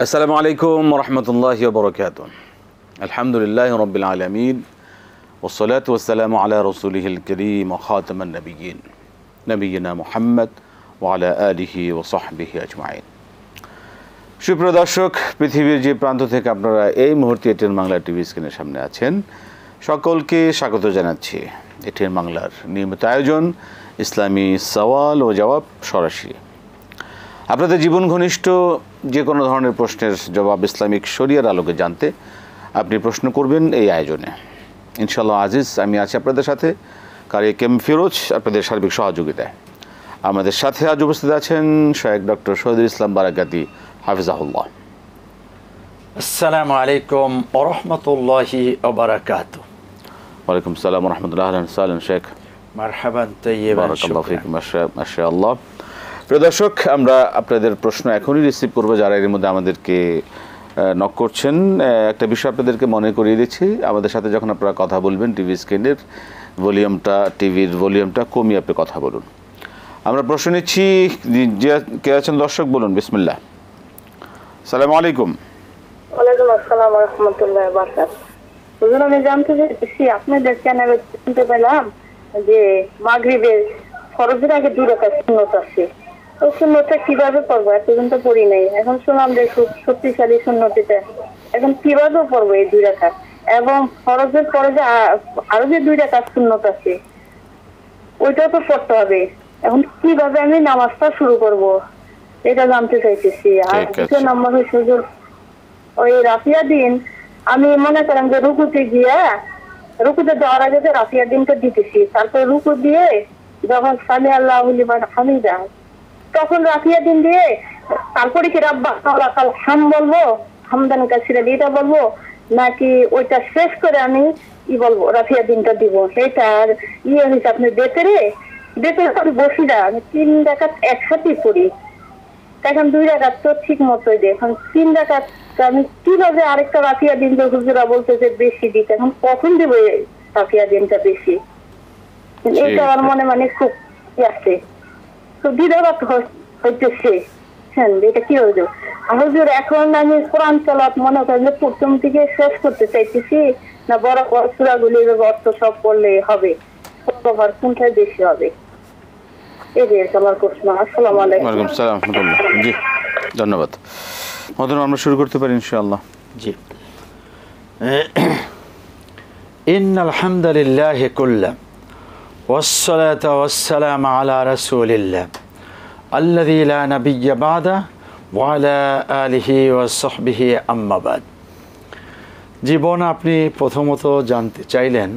আসসালামু আলাইকুম রহমতুল্লাহি ওয়া বারাকাতুহু। আলহামদুলিল্লাহি রাব্বিল আলামিন ওয়াসসালাতু ওয়াসসালামু আলা রাসূলিহিল কারীম ওয়া খাতামান নাবিয়্যিন নবিয়িনা মুহাম্মদ ওয়া আলা আলিহি ওয়া সাহবিহি আজমাইন। সুপ্রিয় দর্শক, পৃথিবীর যে প্রান্ত থেকে আপনারা এই মুহূর্তে এটিএন বাংলা টিভি স্ক্রিনের সামনে আছেন, সকলকে স্বাগত জানাচ্ছি এটিএন বাংলার নিয়মিত আয়োজন ইসলামী সওয়াল ও জবাব সরাসরি। আপনাদের জীবন ঘনিষ্ঠ যে কোনো ধরনের প্রশ্নের জবাব ইসলামিক শরিয়ার আলোকে জানতে আপনি প্রশ্ন করবেন এই আয়োজনে। ইনশাআল্লাহ আজিজ আমি আছি আপনাদের সাথে, কারি কেম ফিরোজ আপনাদের সার্বিক সহযোগিতায়। আমাদের সাথে আজ উপস্থিত আছেন শায়েখ ডক্টর শহীদুল ইসলাম বারাকাতি হাফিজাহুল্লাহ। আসসালামু আলাইকুম ওয়া রাহমাতুল্লাহি ওয়া বারাকাতুহু। ওয়ালাইকুম আসসালাম ওয়া রাহমাতুল্লাহি ওয়া বারাকাতুহু। শেখ মারহাবান তাইয়্যিবান, বারাকাল্লাহু ফিকুম। মাশাআল্লাহ। প্রিয় দর্শক, আমরা আপনাদের প্রশ্ন এখনই রিসিভ করবো যারা এর মধ্যে আমাদেরকে নক করছেন। একটা বিষয় আপনাদেরকে মনে করিয়ে দিচ্ছি, আমাদের সাথে যখন আপনারা কথা বলবেন টিভি স্ক্রিনের ভলিউমটা, টিভির ভলিউমটা কমিয়ে আপনি কথা বলুন। আমরা প্রশ্ন নিচ্ছি, যে কে আছেন দর্শক বলুন। বিসমিল্লাহ। আসসালামু আলাইকুম। ওয়ালাইকুম আসসালাম ওয়া রাহমাতুল্লাহি ওয়া বারাকাতুহু। হুজুর, আমি জানতে চাইছি, আপনাদের চ্যানেলে শুনতে পেলাম যে মাগরিবের ফরজের আগে 2 রাকাত সুন্নাত আছে। ওই সুন্নাতটা কিভাবে পড়বো? এতদিন তো পড়ি নাই, এখন শুনলাম যে খুব শক্তিশালী সুন্নাত এটা। এখন কিভাবে পড়বো এই 2 রাকাত? এবং ফরজের পরে যে আরো যে 2 রাকাত সুন্নাত আছে ওইটাও তো পড়তে হবে। এখন কিভাবে আমি নামাজটা শুরু করব এটা জানতে চাইতেছি। আর দ্বিতীয় নম্বর হচ্ছে হুজুর, ওই রাফিয়া দিন আমি মনে করেন যে রুকুতে যাওয়ার আগে যে রাফিয়া দিনটা দিতেছি, তারপর রুকু দিয়ে যখন সামি আল্লাহু লিমান হামিদা তখন রাফিয়া দিন দিয়ে তারপরে কি রাব্বানা লাকাল হাম বলবো, হামদান কাসিরা এটা বলবো, নাকি ওইটা শেষ করে আমি বলবো রাফিয়া দিনটা দিব? সেটার হচ্ছে আপনি বেতরে আমি বসি না, আমি 3 রাকাত একসাথে পড়ি। এখন 2 রাকাত তো ঠিক মতোই দেয়, এখন 3 রাকাত আমি কিভাবে আরেকটা রাফিয়া দিন যে হুজুরা বলতেছে বেশি দিতে, এখন কখন দিব রাফিয়া দিনটা বেশি? এটা আমার মনে মানে খুব আছে, তো দ্বিধাবাদ হইতেছে। হ্যাঁ, এটা কি হইল? হুজুর, এখন আমি কোরআন তেলাওয়াত মনে করেন যে প্রথম থেকে শেষ করতে চাইতেছি, না বড় বড় সূরাগুলি অর্থ সব পড়লে হবে, কোনটাই বেশি হবে? এটাই আমার প্রশ্ন। আসসালামু আলাইকুম। ওয়ালাইকুম আসসালাম ওয়া রাহমাতুল্লাহ। জি, ধন্যবাদ। মহতরম, আমরা শুরু করতে পারি ইনশাআল্লাহ। জি। ইন্নাল হামদুলিল্লাহি কুল্লা ওয়াসসালাতু ওয়াসসালামু আলা রাসূলিল্লাহ আল্লাযী লা নাবিয়্যা বা'দা ওয়া আলা আলিহি ওয়া সাহবিহি আম্মা বাদ। জীবন, আপনি প্রথমত জানতে চাইলেন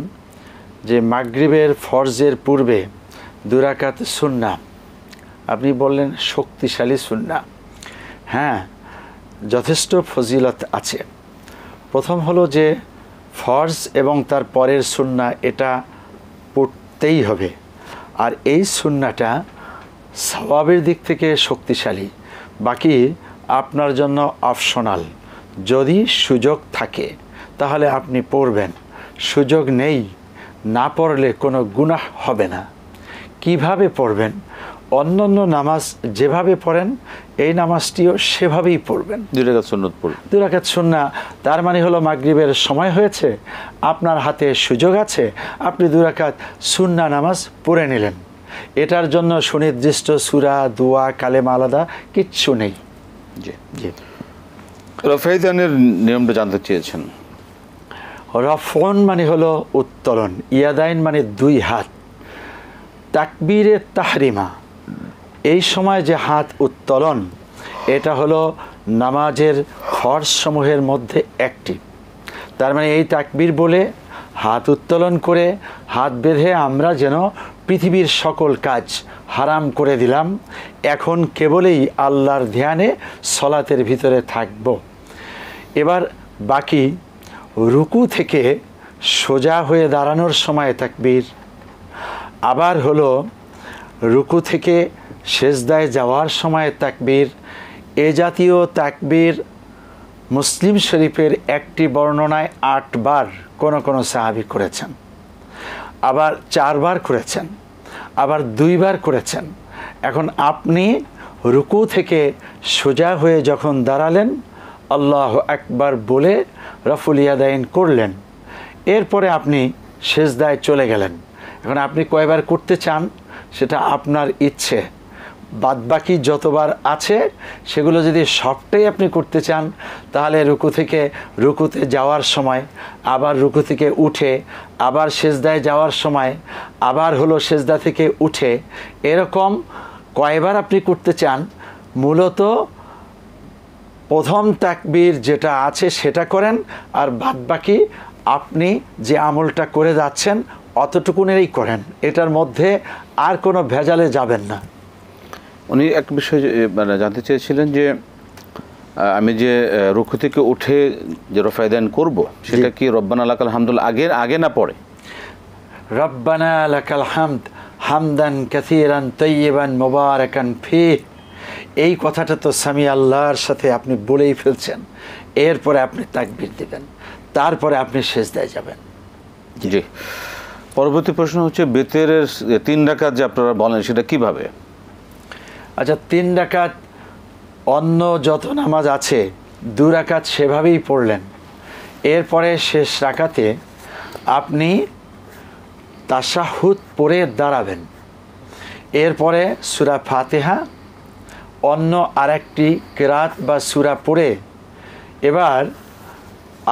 যে মাগরিবের ফরজের পূর্বে 2 রাকাত সুন্নাহ, আপনি বললেন শক্তিশালী সুন্নাহ। হ্যাঁ, যথেষ্ট ফজিলত আছে। প্রথম হলো যে ফরজ এবং তার পরের সুন্নাহ এটা পড়তেই হবে, আর এই সুন্নাহটা সওয়াবের দিক থেকে শক্তিশালী। বাকি আপনার জন্য অপশনাল। যদি সুযোগ থাকে তাহলে আপনি পড়বেন, সুযোগ নেই, না পড়লে কোনো গুনাহ হবে না। কিভাবে পড়বেন? অন্যান্য নামাজ যেভাবে পড়েন এই নামাজটিও সেভাবেই পড়বেন। 2 রাকাত সুন্নাত পড়ুন। 2 রাকাত সুন্নাহ, তার মানে হলো মাগরিবের সময় হয়েছে, আপনার হাতে সুযোগ আছে, আপনি 2 রাকাত সুন্নাহ নামাজ পড়ে নিলেন। এটার জন্য সুনির্দিষ্ট সূরা, দোয়া, কালেমা আলাদা কিচ্ছু নেই। জি জি। রফাইদানের নিয়মটা জানতে চেয়েছেন। রফন মানে হলো উত্তোলন, ইয়াদাইন মানে 2 হাত। তাকবীরে তাহরিমা, এই সময় যে হাত উত্তোলন, এটা হলো নামাজের ফরজ সমূহের মধ্যে একটি। তার মানে এই তাকবীর বলে হাত উত্তোলন করে হাত বেঁধে আমরা যেন পৃথিবীর সকল কাজ হারাম করে দিলাম, এখন কেবলই আল্লাহর ধ্যানে সলাতের ভিতরে থাকব। এবার বাকি রুকু থেকে সোজা হয়ে দাঁড়ানোর সময় তাকবীর, আবার হলো রুকু থেকে সেজদায় যাওয়ার সময় তাকবীর। এ জাতীয় তাকবীর মুসলিম শরীফের একটি বর্ণনায় 8 বার কোন সাহাবী করেছেন, আবার 4 বার করেছেন, আবার 2 বার করেছেন। এখন আপনি রুকু থেকে সোজা হয়ে যখন দাঁড়ালেন আল্লাহু আকবার বলে রফুল ইয়াদাইন করলেন। এরপরে আপনি সেজদায় চলে গেলেন। এখন আপনি কয়বার করতে চান সেটা আপনার ইচ্ছে। বাদবাকি যতবার আছে সেগুলো যদি সবটাই আপনি করতে চান, তাহলে রুকু থেকে রুকুতে যাওয়ার সময়, আবার রুকু থেকে উঠে, আবার সেজদায় যাওয়ার সময়, আবার হলো সেজদা থেকে উঠে, এরকম কয়বার আপনি করতে চান। মূলত প্রথম তাকবীর যেটা আছে সেটা করেন, আর বাদবাকি আপনি যে আমলটা করে যাচ্ছেন অতটুকুনেরই করেন। এটার মধ্যে আর কোনো ভেজালে যাবেন না। উনি এক বিষয় মানে জানতে চেয়েছিলেন যে আমি যে রুকু থেকে উঠে যে রফায়দান করব সেটা কি রব্বানা লাকাল হামদুল আগে না পরে? রব্বানা লাকাল হামদ হামদান কাসীরান তাইয়িবান মুবারাকান ফীহ, এই কথাটা তো সামি আল্লাহর সাথে আপনি বলেই ফেলছেন। এরপরে আপনি তাকবীর দিবেন, তারপরে আপনি সেজদায় যাবেন। জি, পরবর্তী প্রশ্ন হচ্ছে বেতেরের 3 রাকাত যে আপনারা বলেন সেটা কিভাবে? আচ্ছা, 3 রাকাত অন্য যত নামাজ আছে 2 রাকাত সেভাবেই পড়লেন। এরপরে শেষ রাকাতে আপনি তাশাহুদ পড়ে দাঁড়াবেন। এরপরে সূরা ফাতিহা অন্য আরেকটি কিরাত বা সূরা পড়ে, এবার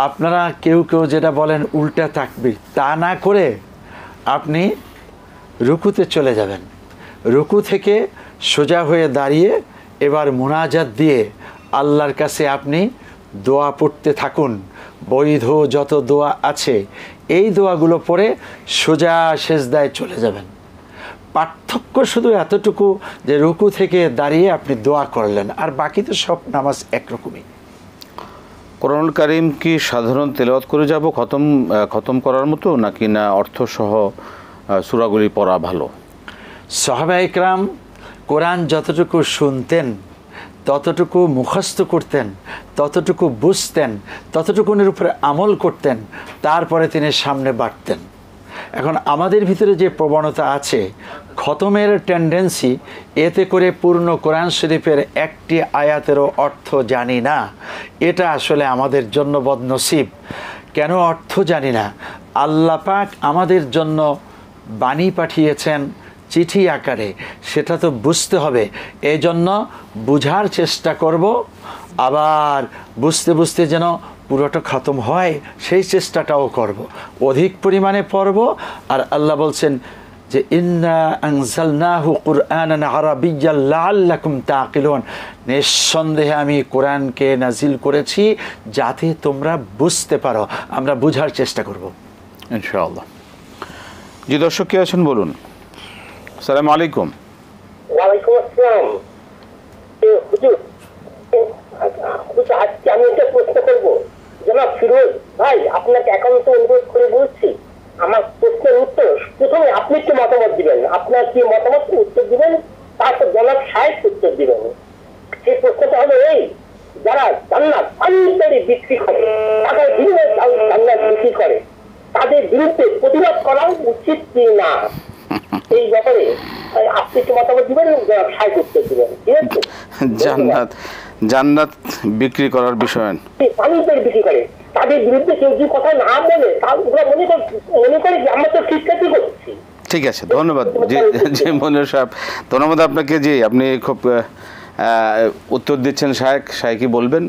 আপনারা কেউ কেউ যেটা বলেন উল্টা তাকবীর, তা না করে আপনি রুকুতে চলে যাবেন। রুকু থেকে সোজা হয়ে দাঁড়িয়ে এবার মুনাজাত দিয়ে আল্লাহর কাছে আপনি দোয়া পড়তে থাকুন। বৈধ যত দোয়া আছে এই দোয়াগুলো পড়ে সোজা সেজদায় চলে যাবেন। পার্থক্য শুধু এতটুকু যে রুকু থেকে দাঁড়িয়ে আপনি দোয়া করলেন, আর বাকি তো সব নামাজ একরকমই। কোরআনুল কারীম কি সাধারণ তেলাওয়াত করে যাব খতম করার মতো, নাকি না অর্থসহ সূরাগুলি পড়া ভালো? সাহাবায়ে কেরাম কোরআন যতটুকু শুনতেন, ততটুকু মুখস্থ করতেন, ততটুকু বুঝতেন, ততটুকুনের উপরে আমল করতেন, তারপরে তিনি সামনে বাড়তেন। এখন আমাদের ভিতরে যে প্রবণতা আছে খতমের টেন্ডেন্সি, এতে করে পূর্ণ কোরআন শরীফের একটি আয়াতেরও অর্থ জানি না, এটা আসলে আমাদের জন্য বদনসিব। কেন অর্থ জানি না? আল্লাহ পাক আমাদের জন্য বাণী পাঠিয়েছেন চিঠি আকারে, সেটা তো বুঝতে হবে। এই জন্য বুঝার চেষ্টা করব, আবার বুঝতে বুঝতে যেন পুরোটা খতম হয় সেই চেষ্টাটাও করব, অধিক পরিমাণে পড়ব। আর আল্লাহ বলছেন যে ইন্না আনজালনাহু কুরআনান আরাবিয়্যান লাআল্লাকুম তাকিলুন, নিঃসন্দেহে আমি কোরআনকে নাজিল করেছি যাতে তোমরা বুঝতে পারো। আমরা বুঝার চেষ্টা করব ইনশাআল্লাহ। জি, দর্শক কে আছেন বলুন। আসসালামু আলাইকুম। ওয়ালাইকুম আসসালাম। হুজুর, আজকে আমি একটা প্রশ্ন করবো। জনাব ফিরোজ ভাই, আপনাকে একান্ত অনুরোধ করে বলছি, আমার প্রশ্নের উত্তর প্রথমে আপনি একটু মতামত দিবেন। আপনার কি মতামত উত্তর দিবেন, তারপর জনাব সাহেব উত্তর দিবেন। সেই প্রশ্নটা হলো এই, যারা জান্নাত পানিতে বিক্রি করে, টাকার বিনিময়ে জান্নাত বিক্রি করে, তাদের বিরুদ্ধে প্রতিবাদ করা উচিত কি না, এই ব্যাপারে আপনি একটু মতামত দিবেন এবং জনাব সাহেব উত্তর দিবেন। ঠিক আছে? জান্নাত বিক্রি করার বিষয় পানিতে বিক্রি করে, তাদের বিরুদ্ধে কেউ যদি কথা না বলে, ওরা মনে করে যে আমরা তো ঠিক কাজই করছি। ঠিক আছে, ধন্যবাদ জি মনির সাহেব, ধন্যবাদ আপনাকে। জি, আপনি খুব উত্তর দিচ্ছেন। শায়েখই বলবেন,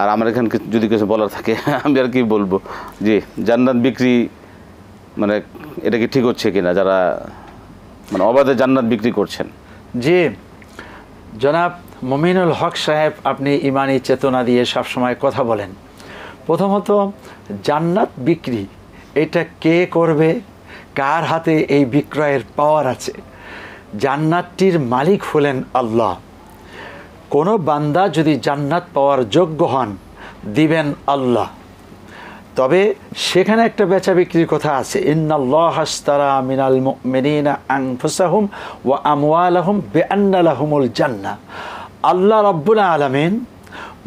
আর আমার এখানে যদি কিছু বলার থাকে আমি আর কি বলবো। জি, জান্নাত বিক্রি মানে এটা কি ঠিক হচ্ছে কিনা, যারা মানে অবাধে জান্নাত বিক্রি করছেন? জি জনাব মুমিনুল হক সাহেব, আপনি ইমানি চেতনা দিয়ে সবসময় কথা বলেন। প্রথমত জান্নাত বিক্রি এটা কে করবে, কার হাতে এই বিক্রয়ের পাওয়ার আছে? জান্নাতটির মালিক হলেন আল্লাহ। কোনো বান্দা যদি জান্নাত পাওয়ার যোগ্য হন, দিবেন আল্লাহ। তবে সেখানে একটা বেচা বিক্রির কথা আছে। ইন্নাল্লাহা আশতারা মিনাল মুমিনিনা আনফুসাহুম ওয়া আমওয়ালাহুম বিআন্না লাহুমুল জান্নাহ। আল্লাহ রাব্বুল আলামিন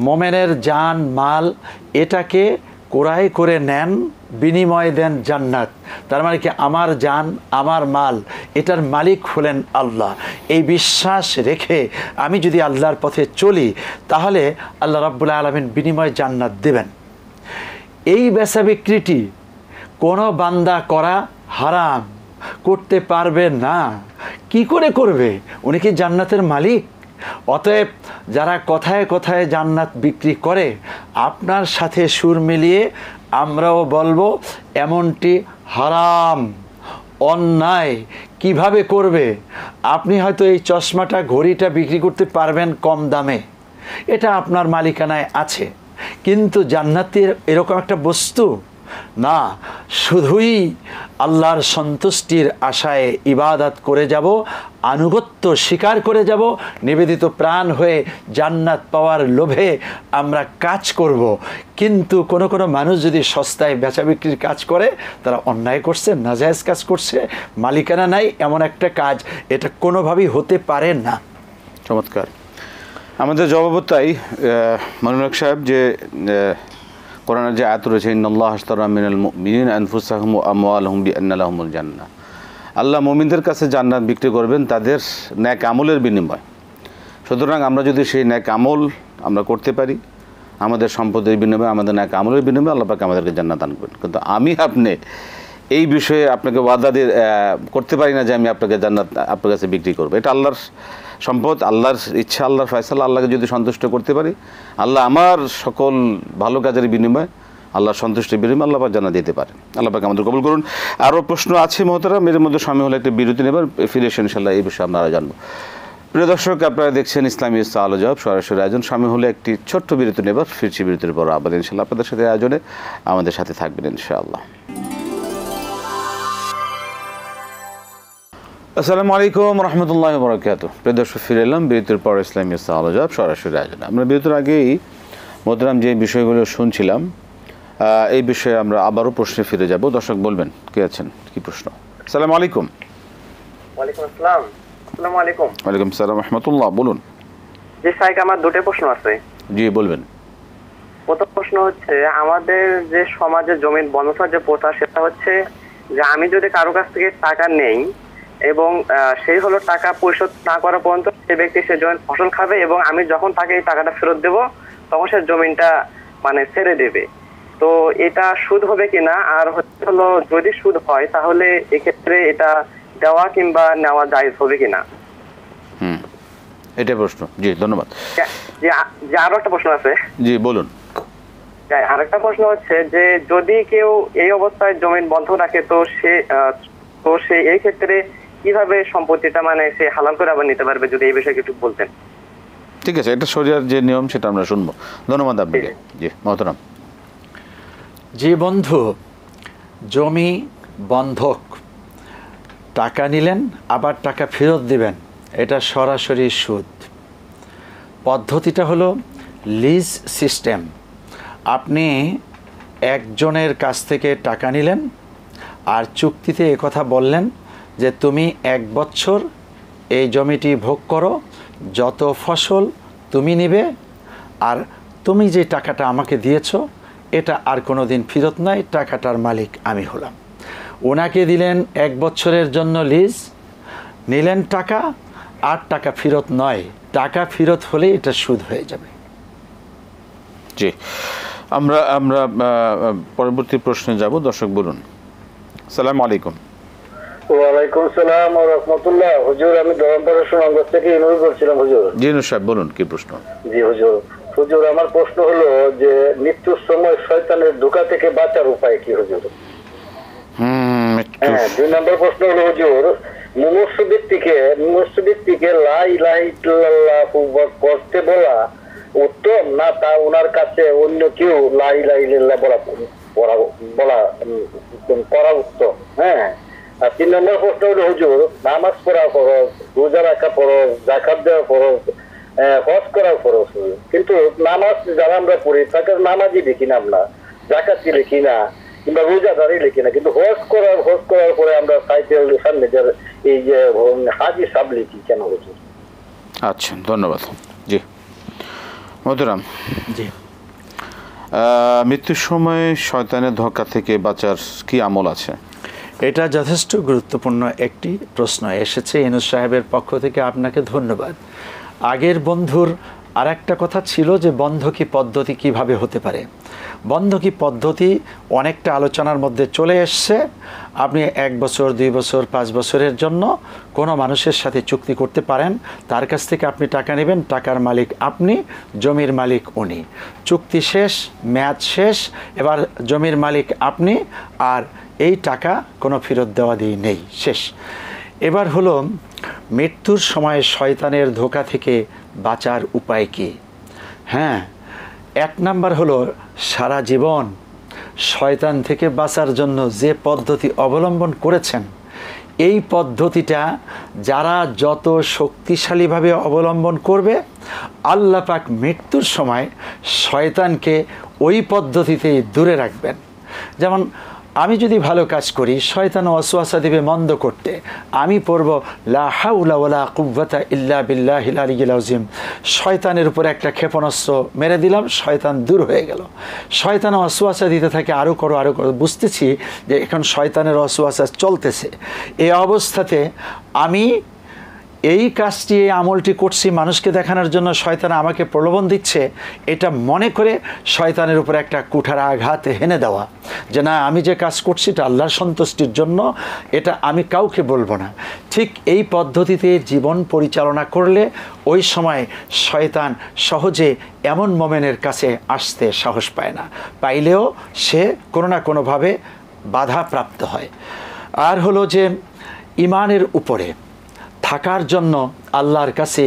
মোমেনের জান মাল এটাকে ক্রয় করে নেন বিনিময় দেন জান্নাত। তার মানে কি আমার জান আমার মাল এটার মালিক হলেন আল্লাহ। এই বিশ্বাস রেখে আমি যদি আল্লাহর পথে চলি তাহলে আল্লাহ রাব্বুল আলামিন বিনিময় জান্নাত দেবেন। এই বেচা বিক্রিটি কোনো বান্দা করা হারাম, করতে পারবে না। কি করে করবে? উনি কি জান্নাতের মালিক? অতএব যারা কথায় কথায় জান্নাত বিক্রি করে আপনার সাথে সুর মিলিয়ে আমরাও বলবো এমনটি হারাম, অন্যায়। কিভাবে করবে? আপনি হয়তো এই চশমাটা ঘড়িটা বিক্রি করতে পারবেন কম দামে, এটা আপনার মালিকানায় আছে, কিন্তু জান্নাতের এরকম একটা বস্তু না। শুধুই আল্লাহর সন্তুষ্টির আশায় ইবাদত করে যাব, আনুগত্য স্বীকার করে যাব, নিবেদিত প্রাণ হয়ে জান্নাত পাওয়ার লোভে আমরা কাজ করব। কিন্তু কোনো কোনো মানুষ যদি সস্তায় বেচা বিক্রির কাজ করে তারা অন্যায় করছে, নাজায়েজ কাজ করছে, মালিকানা নাই এমন একটা কাজ, এটা কোনোভাবেই হতে পারে না। চমৎকার। আমাদের জবাবতাই মনোরক সাহেব যে কোরআনের যে আয়াত রয়েছে ইন্নাল্লাহ আশতারা মিনাল মুমিনিনা আনফুসাহুম ওয়া আমওয়ালাহুম বিআন্না লাহুমুল জান্নাহ, আল্লাহ মুমিনদের কাছে জান্নাত বিক্রি করবেন তাদের ন্যাক আমলের বিনিময়। সুতরাং আমরা যদি সেই ন্যাক আমল আমরা করতে পারি, আমাদের সম্পদের বিনিময়ে, আমাদের ন্যাক আমলের বিনিময়ে আল্লাহ পাক আমাদেরকে জান্নাত দান করবেন। কিন্তু আমি আপনি এই বিষয়ে আপনাকে ওয়াদা দিয়ে করতে পারি না যে আমি আপনাকে জান্নাত আপনার কাছে বিক্রি করবো। এটা আল্লাহর সম্পদ, আল্লাহর ইচ্ছা, আল্লাহর ফয়সালা। আল্লাহকে যদি সন্তুষ্ট করতে পারি, আল্লাহ আমার সকল ভালো কাজের বিনিময়ে, আল্লাহর সন্তুষ্টির বিনিময়ে আল্লাহ পাক জান্নাত দিতে পারেন। আল্লাহ পাক আমাদের কবুল করুন। আরও প্রশ্ন আছে মহতারাম, এর মধ্যে সময় হলে একটা বিরতি নেবার, ফিরে এসে ইনশাআল্লাহ এই বিষয়ে আমরা জানবো। প্রিয় দর্শক, আপনারা দেখছেন ইসলামী সওয়াল ও জবাব সরাসরি আয়োজন। সময় হলে একটি ছোট্ট বিরতি নেবার, ফিরছি বিরতির পর আবার ইনশাআল্লাহ আপনাদের সাথে আয়োজনে আমাদের সাথে থাকবেন ইনশাআল্লাহ। আসসালামু আলাইকুম রহমতুল্লাহি ওয়া বারাকাতুহু। প্রিয় দর্শক, ফিরে এলাম বিরতির পর ইসলামী সওয়াল ও জবাব সরাসরি আয়োজনে। আমরা বিরতির আগেই মোহতারাম যে বিষয়গুলো শুনছিলাম এই বিষয়ে আমরা আবারও প্রশ্নে ফিরে যাব। দর্শক বলবেন কে আছেন, কি প্রশ্ন? আসসালামু আলাইকুম। ওয়ালাইকুম আসসালাম। আসসালামু আলাইকুম। ওয়ালাইকুম সালাম রহমতুল্লাহ, বলুন। জি সাইক, আমার দুটো প্রশ্ন আছে। জি বলবেন। প্রথম প্রশ্ন হচ্ছে, আমাদের যে সমাজে জমির বন্ধক যে প্রথা, সেটা হচ্ছে যে আমি যদি কারো কাছ থেকে টাকা নেই এবং সেই হলো টাকা পরিশোধ না করা পর্যন্ত সে ব্যক্তি সে জমির ফসল খাবে, এবং আমি যখন তাকে এই টাকাটা ফেরত দেব তখন সে জমিনটা মানে ছেড়ে দেবে। তো এটা সুদ হবে কিনা, আর হলো যদি সুদ হয় তাহলে এক্ষেত্রে এটা দেওয়া কিংবা নেওয়া জায়েজ হবে কিনা? এটাই প্রশ্ন। জি ধন্যবাদ। যে আরো একটা প্রশ্ন আছে। জি বলুন। আরেকটা প্রশ্ন হচ্ছে যে যদি কেউ এই অবস্থায় জমিন বন্ধ রাখে তো সে এই ক্ষেত্রে কিভাবে সম্পত্তিটা মানে সে হালাল করে আবার নিতে পারবে, যদি এই বিষয়ে একটু বলতেন। ঠিক আছে, এটা শরিয়ার যে নিয়ম সেটা আমরা শুনবো। ধন্যবাদ আপনাকে। জি মহতরম। জি বন্ধু, জমি বন্ধক, টাকা নিলেন আবার টাকা ফেরত দিবেন, এটা সরাসরি সুদ। পদ্ধতিটা হলো লিজ সিস্টেম। আপনি একজনের কাছ থেকে টাকা নিলেন আর চুক্তিতে একথা বললেন যে তুমি 1 বছর এই জমিটি ভোগ করো, যত ফসল তুমি নেবে, আর তুমি যে টাকাটা আমাকে দিয়েছো এটা আর কোনো দিন ফেরত নয়, টাকাটার মালিক আমি হলাম। ওনাকে দিলেন 1 বছরের জন্য লিজ, নিলেন টাকা, আর টাকা ফেরত নয়, টাকা ফেরত হলে এটা সুদ হয়ে যাবে। জি, আমরা পরবর্তী প্রশ্নে যাব। দর্শক বলুন। আসসালামু আলাইকুম। ওয়ালাইকুম সালাম ওয়া রাহমাতুল্লাহ। হুজুর, আমি ধরমপাড়া সুনামগঞ্জ থেকে ইনুর বলছিলাম। হুজুর জি নূর সাহেব বলুন, কি প্রশ্ন? জি হুজুর, আমার প্রশ্ন হলো যে মৃত্যুর সময় শয়তানের ধোঁকা থেকে বাঁচার উপায় কি হুজুর? 2 নম্বর প্রশ্ন হলো হুজুর, মুমূর্ষু ব্যক্তিকে লা ইলাহা ইল্লাল্লাহু করতে বলা উত্তম না তা ওনার কাছে অন্য কেউ লা ইলাহা ইল্লাল্লাহ করা উত্তম? হ্যাঁ। আর 3 নম্বর প্রশ্ন হলো হুজুর, নামাজ পড়া ফরজ, রোজা রাখা ফরজ, যাকাত দেওয়া ফরজ, হজ করা ফরজ, কিন্তু নামাজ যারা আমরা পড়ি তাকে নামাজই দেখি না, আমরা যাকাতই লিখি না, কিংবা রোজাদারই লিখি না, কিন্তু হজ করার পরে আমরা সাইকেল সামনে এই যে হাজি সাব লিখি কেন হুজুর? আচ্ছা ধন্যবাদ। জি মোহতরাম, জি মৃত্যুর সময় শয়তানের ধোঁকা থেকে বাঁচার কি আমল আছে? এটা যথেষ্ট গুরুত্বপূর্ণ একটি প্রশ্ন এসেছে ইউনূস সাহেবের পক্ষ থেকে, আপনাকে ধন্যবাদ। আগের বন্ধুর আর একটা কথা ছিল যে বন্ধকি পদ্ধতি কিভাবে হতে পারে। বন্ধকি পদ্ধতি অনেকটা আলোচনার মধ্যে চলে এসছে। আপনি 1 বছর 2 বছর 5 বছরের জন্য কোনো মানুষের সাথে চুক্তি করতে পারেন, তার কাছ থেকে আপনি টাকা নেবেন, টাকার মালিক আপনি, জমির মালিক উনি। চুক্তি শেষ, মেয়াদ শেষ, এবার জমির মালিক আপনি, আর এই টাকা কোনো ফেরত দেওয়া দিয়ে নেই, শেষ। এবার হলো মৃত্যুর সময় শয়তানের ধোঁকা থেকে বাঁচার উপায় কি? হ্যাঁ, 1 নাম্বার হলো সারা জীবন শয়তান থেকে বাঁচার জন্য যে পদ্ধতি অবলম্বন করেছেন, এই পদ্ধতিটা যারা যত শক্তিশালীভাবে অবলম্বন করবে, আল্লাহ পাক মৃত্যুর সময় শয়তানকে ওই পদ্ধতিতেই দূরে রাখবেন। যেমন আমি যদি ভালো কাজ করি, শয়তান ওয়াসওয়াসা দিবে মন্দ করতে, আমি পড়ব লা হাওলা ওয়ালা কুওয়াতা ইল্লা বিল্লাহিল আলিয়্যিল আযীম, শয়তানের উপর একটা ক্ষেপণাস্ত্র মেরে দিলাম, শয়তান দূর হয়ে গেল। শয়তান ওয়াসওয়াসা দিতে থাকে, আরও করো আরও করো, বুঝতেছি যে এখন শয়তানের ওয়াসওয়াসা চলতেছে। এই অবস্থাতে আমি এই কাজটি, এই আমলটি করছি মানুষকে দেখানোর জন্য, শয়তান আমাকে প্রলোভন দিচ্ছে, এটা মনে করে শয়তানের উপর একটা কুঠার আঘাত হেনে দেওয়া, যে না, আমি যে কাজ করছি এটা আল্লাহর সন্তুষ্টির জন্য, এটা আমি কাউকে বলবো না। ঠিক এই পদ্ধতিতে জীবন পরিচালনা করলে ওই সময় শয়তান সহজে এমন মোমেনের কাছে আসতে সাহস পায় না, পাইলেও সে কোনো না কোনোভাবে বাধা প্রাপ্ত হয়। আর হলো যে ইমানের উপরে থাকার জন্য আল্লাহর কাছে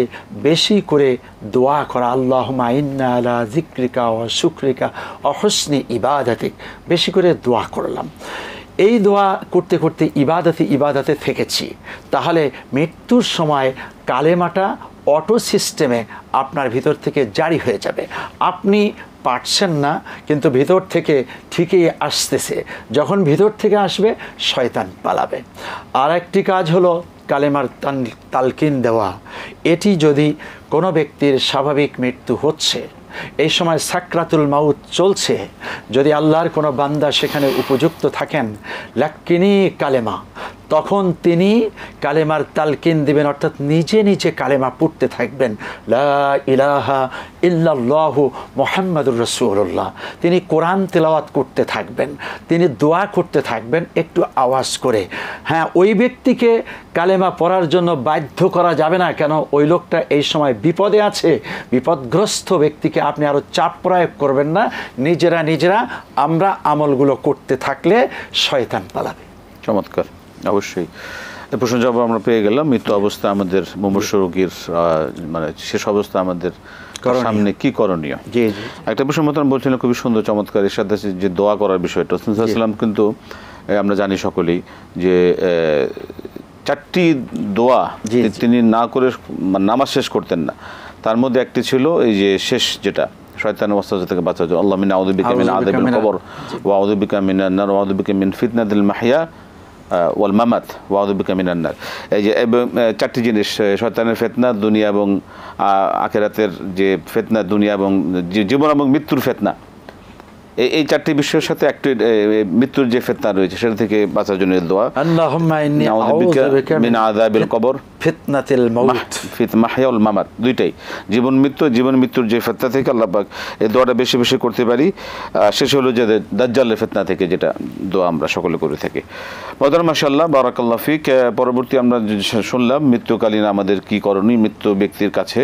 বেশি করে দোয়া করা, আল্লাহুম্মা ইন্না আলা যিকরিকা ওয়া শুকরিকা ওয়া হুসনি ইবাদাতিক, বেশি করে দোয়া করলাম। এই দোয়া করতে করতে ইবাদতে থেকেছি, তাহলে মৃত্যুর সময় কালেমাটা অটো সিস্টেমে আপনার ভিতর থেকে জারি হয়ে যাবে। আপনি পারছেন না, কিন্তু ভিতর থেকে ঠিকই আসতেছে। যখন ভিতর থেকে আসবে, শয়তান পালাবে। আর একটি কাজ হলো কালেমার তালকিন দেওয়া। এটি যদি কোনো ব্যক্তির স্বাভাবিক মৃত্যু হচ্ছে, এই সময় সাকরাতুল মাউত চলছে, যদি আল্লাহর কোনো বান্দা সেখানে উপযুক্ত থাকেন, লাক্কিনি কালেমা, তখন তিনি কালেমার তালকিন দিবেন, অর্থাৎ নিজে নিজে কালেমা পড়তে থাকবেন, লা ইলাহা ইল্লাল্লাহু মুহাম্মাদুর রাসূলুল্লাহ। তিনি কোরআন তেলাওয়াত করতে থাকবেন, তিনি দোয়া করতে থাকবেন একটু আওয়াজ করে। হ্যাঁ, ওই ব্যক্তিকে কালেমা পড়ার জন্য বাধ্য করা যাবে না, কেন ওই লোকটা এই সময় বিপদে আছে। বিপদগ্রস্ত ব্যক্তিকে আপনি আরও চাপ প্রয়োগ করবেন না, নিজেরা আমরা আমলগুলো করতে থাকলে শয়তান পালাবে। চমৎকার, অবশ্যই। এই প্রশ্ন জবাব আমরা পেয়ে গেলাম। মৃত্যু অবস্থা আমাদের মুমূর্ষু রোগীর মানে শেষ অবস্থা আমাদের সামনে কি করণীয়? জি জি, একটা বিষয় মতন বলছিলেন, খুবই সুন্দর, চমৎকার। এর সাথে যে দোয়া করার বিষয়টা, রাসূল সাল্লাল্লাহু আলাইহি ওয়াসাল্লাম কিন্তু আমরা জানি সকলেই যে 4টি দোয়া তিনি না করে নামাজ শেষ করতেন না। তার মধ্যে একটি ছিল এই যে শেষ, যেটা শয়তানের ওয়াসওয়াসা থেকে বাঁচার জন্য, আল্লাহুম্মা ইন্নী আউযু বিকা মিন আযাবিল কবর ওয়া আউযু বিকা মিনান নার ওয়া আউযু বিকা মিন ফিতনাতিল মাহইয়া ওয়াল মামাত ওয়া আউযু বিকা মিনান নার। এই যে 4টি জিনিস, শয়তানের ফিতনা, দুনিয়া এবং আখিরাতের যে ফিতনা, দুনিয়া এবং জীবন এবং মৃত্যুর ফিতনা, এই 4টি বিষয়ের সাথে একটি মৃত্যুর যে ফিতনা রয়েছে সেটা থেকে বাঁচার জন্য দোয়া, আল্লাহুম্মা ইন্নী আউযু বিকা মিন আযাবিল কবর ফিতনাতিল মাউত মাহইয়া ওয়াল মামাত, দুইটাই, জীবন মৃত্যুর যে ফিতনা থেকে আল্লাহ পাক এই দোয়াটা বেশি বেশি করতে পারি। শেষ হলো যে দাজ্জালের ফিতনা থেকে, যেটা দোয়া আমরা সকলে করে থাকি। বদর মাশাআল্লাহ, বারাকাল্লাহু ফিক। পরবর্তী আমরা শুনলাম মৃত্যুকালীন আমাদের কি করণীয় মৃত্যু ব্যক্তির কাছে,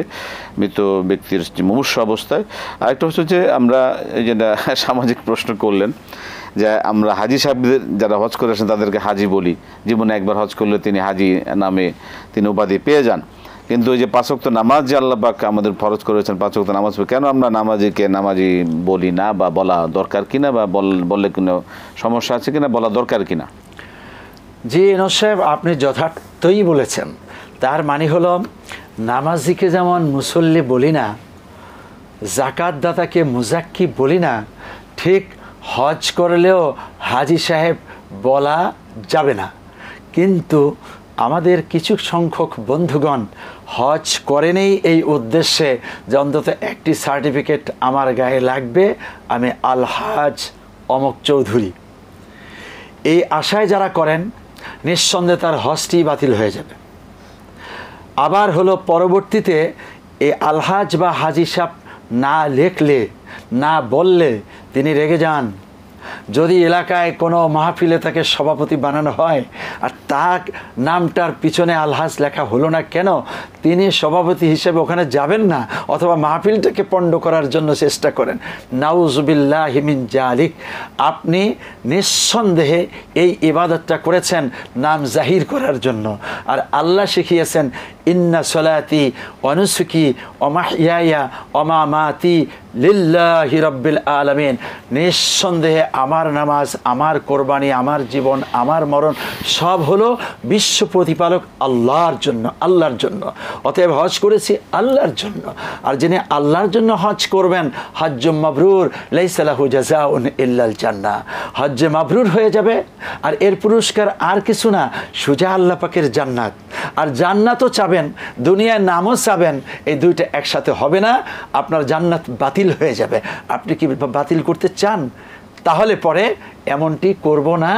মৃত্যু ব্যক্তির মুমূর্ষু অবস্থায়। আরেকটা হচ্ছে যে আমরা যেটা সামাজিক প্রশ্ন করলেন, যে আমরা হাজি সাহেবদের যারা হজ করে আসেন তাদেরকে হাজি বলি, জীবনে একবার হজ করলে তিনি হাজি নামে তিনি উপাধি পেয়ে যান। কিন্তু ওই যে 5 ওয়াক্ত নামাজ যে আল্লাহ পাক আমাদের ফরজ করেছেন, 5 ওয়াক্ত নামাজ, কেন আমরা নামাজিকে নামাজি বলি না, বা বলা দরকার কিনা, বা বললে কোনো সমস্যা আছে কিনা, বলা দরকার কিনা? জি ইউনূস সাহেব, আপনি যথার্থই বলেছেন। তার মানে হলো, নামাজিকে যেমন মুসল্লি বলি না, জাকাত দাতাকে মুজাক্কি বলি না, ঠিক হজ করলেও হাজি সাহেব বলা যাবে না। কিন্তু আমাদের কিছু সংখ্যক বন্ধুগণ হজ করেনই এই উদ্দেশ্যে যে অন্তত একটি সার্টিফিকেট আমার গায়ে লাগবে, আমি আলহাজ অমক চৌধুরী, এই আশায় যারা করেন নিঃসন্দেহে তার হজটি বাতিল হয়ে যাবে। আবার হলো পরবর্তীতে এই আলহাজ বা হাজি সাহেব না লেখলে, না বললে তিনি রেগে যান। যদি এলাকায় কোনো মাহফিলে তাকে সভাপতি বানানো হয় আর তার নামটার পিছনে আলহাজ লেখা হলো না কেন, তিনি সভাপতি হিসেবে ওখানে যাবেন না, অথবা মাহফিলটাকে পণ্ড করার জন্য চেষ্টা করেন। নাউজুবিল্লাহি মিন জালিক। আপনি নিঃসন্দেহে এই ইবাদতটা করেছেন নাম জাহির করার জন্য। আর আল্লাহ শিখিয়েছেন ইন্না সলাতি ওয়া নুসুকি ওয়া মাহইয়ায়া ওয়া মামাতি লিল্লাহি রাব্বিল আলামিন। নিঃসন্দেহে আমার নামাজ, আমার কোরবানি, আমার জীবন, আমার মরণ সব হলো বিশ্ব প্রতিপালক আল্লাহর জন্য, আল্লাহর জন্য। অতএব হজ করেছি আল্লাহর জন্য। আর যিনি আল্লাহর জন্য হজ করবেন, হজ্জুম মাবরুর লাইসা লাহু জাযাউন ইল্লাল জান্নাহ, হজ্জে মাবরুর হয়ে যাবে। আর এর পুরস্কার আর কিছু না, সোজা আল্লাহ পাকের জান্নাত। আর জান্নাতও চাবেন, দুনিয়ার নামও চাবেন, এই দুইটা একসাথে হবে না, আপনার জান্নাত বাতিল হয়ে যাবে। আপনি কি বাতিল করতে চান? তাহলে পরে এমনটি করব না।